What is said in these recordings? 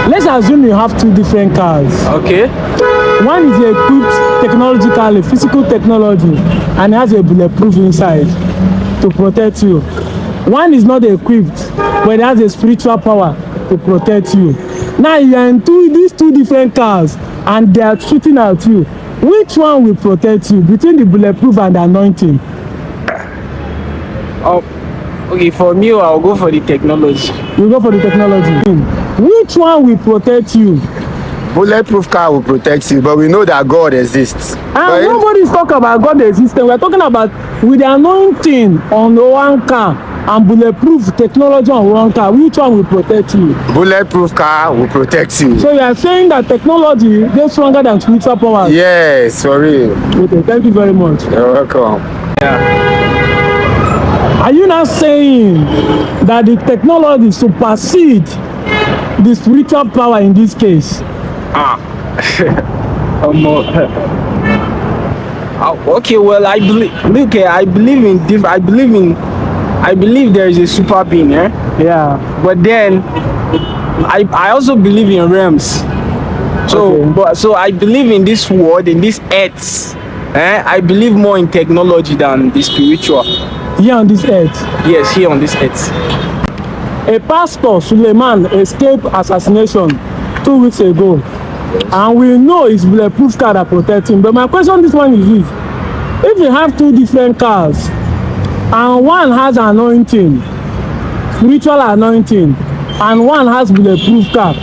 Let's assume you have two different cars. Okay. One is equipped technologically, physical technology, and has a bulletproof inside to protect you. One is not equipped, but it has a spiritual power to protect you. Now you are in these two different cars, and they are shooting at you. Which one will protect you between the bulletproof and the anointing? Oh, okay. For me, I'll go for the technology. You go for the technology. Which one will protect you? Bulletproof car will protect you, but we know that God exists. And nobody's talking about God existing. We're talking about with the anointing on the one car and bulletproof technology on one car. Which one will protect you? Bulletproof car will protect you. So you are saying that technology is stronger than spiritual power? Yes, for real. Okay, thank you very much. You're welcome. Are you not saying that the technology supersedes the spiritual power in this case? Okay, well, I believe. Look, I believe there is a super being, eh? Yeah. But then, I also believe in realms. So, Okay. so I believe in this world, in this earth. I believe more in technology than the spiritual. Here on this earth. Yes, here on this earth. A pastor, Sulemani, escaped assassination 2 weeks ago. And we know it's bulletproof car that protects him. But my question this one is this. If you have two different cars, and one has anointing, spiritual anointing, and one has bulletproof car,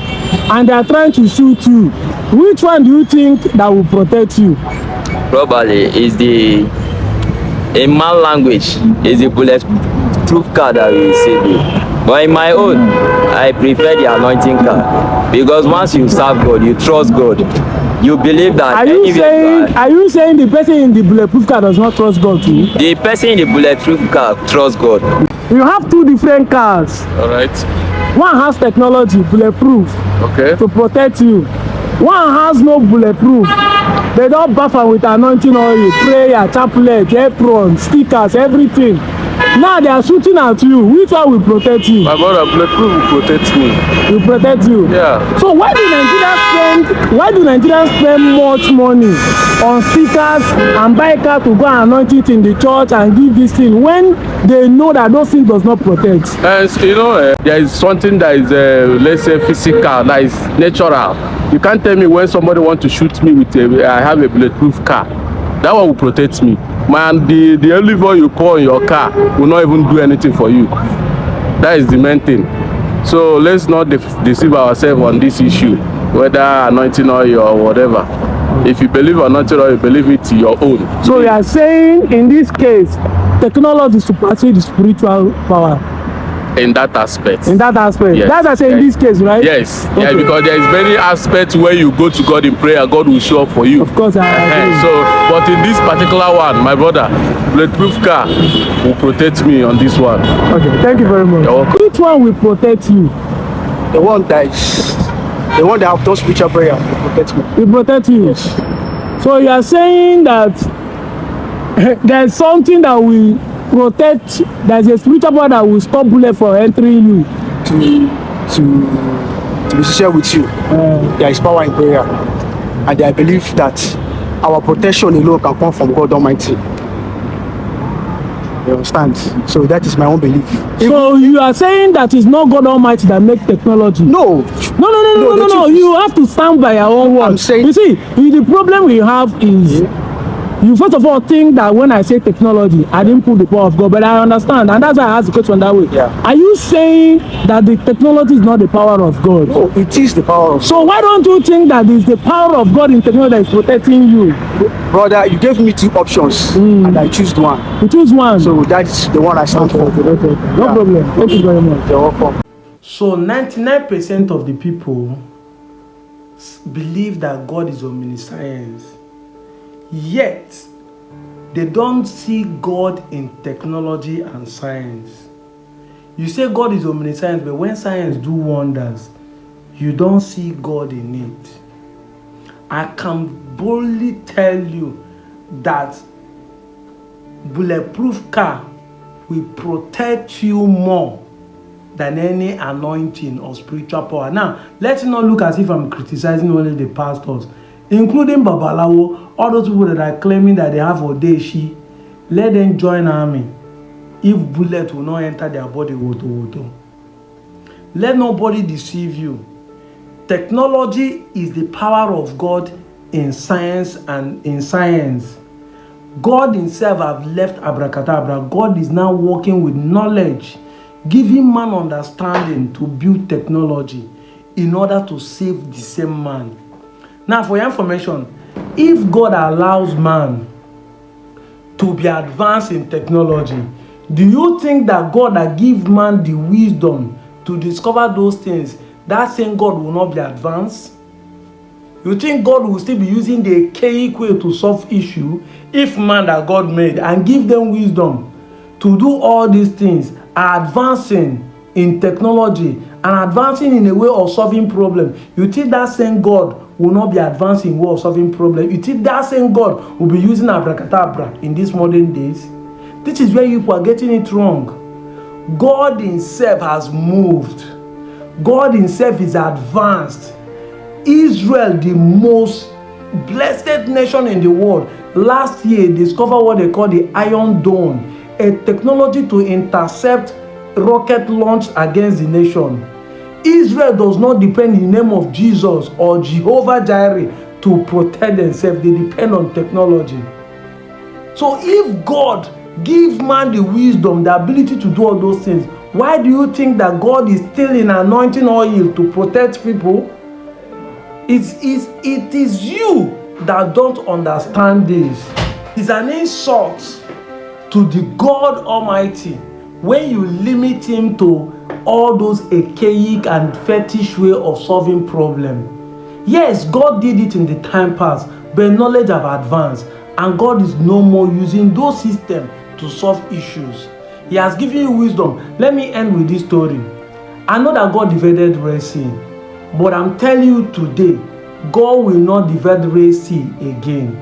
and they are trying to shoot you, which one do you think that will protect you? Probably is in man language is the bulletproof car that will save you. But in my own, I prefer the anointing car, because once you serve God, you trust God, you believe that. Are you saying the person in the bulletproof car does not trust God too? The person in the bulletproof car trusts God. You have two different cars. All right. One has technology, bulletproof, Okay. to protect you. One has no bulletproof. They don't buffer with anointing oil, prayer, chaplet, apron, stickers, everything. Now they are shooting at you. Which one will protect you? My brother, Bulletproof will protect me. Will protect you. Yeah. So why do Nigerians spend much money on stickers and buy cars to go and anoint it in the church and give this thing when they know that those things does not protect? And you know, there is something that is, let's say, physical, that is natural. You can't tell me when somebody wants to shoot me with I have a bulletproof car. That one will protect me. Man, the olive oil you pour in your car will not even do anything for you. That is the main thing. So let's not deceive ourselves on this issue, whether anointing oil or whatever. If you believe anointing oil, you believe it your own. So you are saying in this case, technology supersedes the spiritual power. In that aspect. In that aspect. Yes. That's I say in this case, right? Yes. Okay. Yeah, because there is many aspects where you go to God in prayer, God will show up for you. Of course, I agree. So, but in this particular one, my brother, bulletproof car will protect me on this one. Okay, thank you very much. You're welcome. Which one will protect you? The one that have done spiritual prayer will protect me. Will protect you. Yes. So you are saying that there's something that will protect, there's a spiritual power that will stop bullet from entering you. To be sincere with you, there is power in prayer, and I believe that our protection alone can come from God Almighty. You understand? So that is my own belief. So you are saying that it's not God Almighty that makes technology? No. No. You have to stand by your own word. I'm saying. You see, the problem we have is. You first of all think that when I say technology, I didn't put the power of God, but I understand, and that's why I asked the question that way. Yeah. Are you saying that the technology is not the power of God? No, it is the power of God. So why don't you think that it's the power of God in technology that is protecting you? Brother, you gave me two options, and I choose one. You choose one. So that is the one I stand for. Okay. No problem. Thank you very much. You're welcome. So 99% of the people believe that God is omniscience. Yet, they don't see God in technology and science. You say God is omniscience, but when science do wonders, you don't see God in it. I can boldly tell you that bulletproof car will protect you more than any anointing or spiritual power. Now, let's not look as if I'm criticizing only the pastors, including Babalawo, all those people that are claiming that they have Odeshi. Let them join army. If bullet will not enter their body, woto. Let nobody deceive you. Technology is the power of God in science and in science. God himself have left abracadabra. God is now working with knowledge, giving man understanding to build technology in order to save the same man. Now, for your information, if God allows man to be advanced in technology, do you think that God that give man the wisdom to discover those things, that same God will not be advanced? You think God will still be using the archaic way to solve issue if man that God made and give them wisdom to do all these things are advancing in technology and advancing in a way of solving problem? You think that same God will not be advancing in way of solving problem? You think that same God will be using abracadabra in these modern days? This is where people are getting it wrong. God himself has moved. God himself is advanced. Israel, the most blessed nation in the world, last year discovered what they call the Iron Dome, a technology to intercept rocket launch against the nation. Israel does not depend in the name of Jesus or Jehovah Jireh to protect themselves. They depend on technology. So if God gives man the wisdom, the ability to do all those things, why do you think that God is still in anointing oil to protect people? It is you that don't understand this. It's an insult to the God Almighty when you limit him to all those archaic and fetish way of solving problem. Yes, God did it in the time past, but knowledge have advanced, and God is no more using those systems to solve issues. He has given you wisdom. Let me end with this story. I know that God divided the Red Sea, but I'm telling you today, God will not divide the Red Sea again.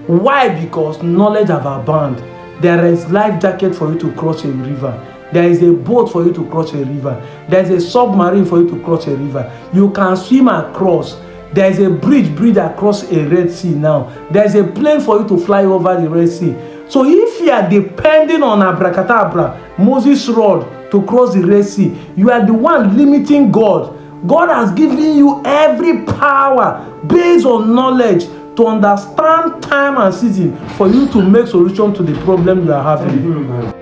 Why? Because knowledge have abounded. There is life jacket for you to cross a river. There is a boat for you to cross a river. There is a submarine for you to cross a river. You can swim across. There is a bridge across a Red Sea now. There is a plane for you to fly over the Red Sea. So if you are depending on abracadabra, Moses' rod to cross the Red Sea, you are the one limiting God. God has given you every power based on knowledge to understand time and season for you to make solution to the problem you are having.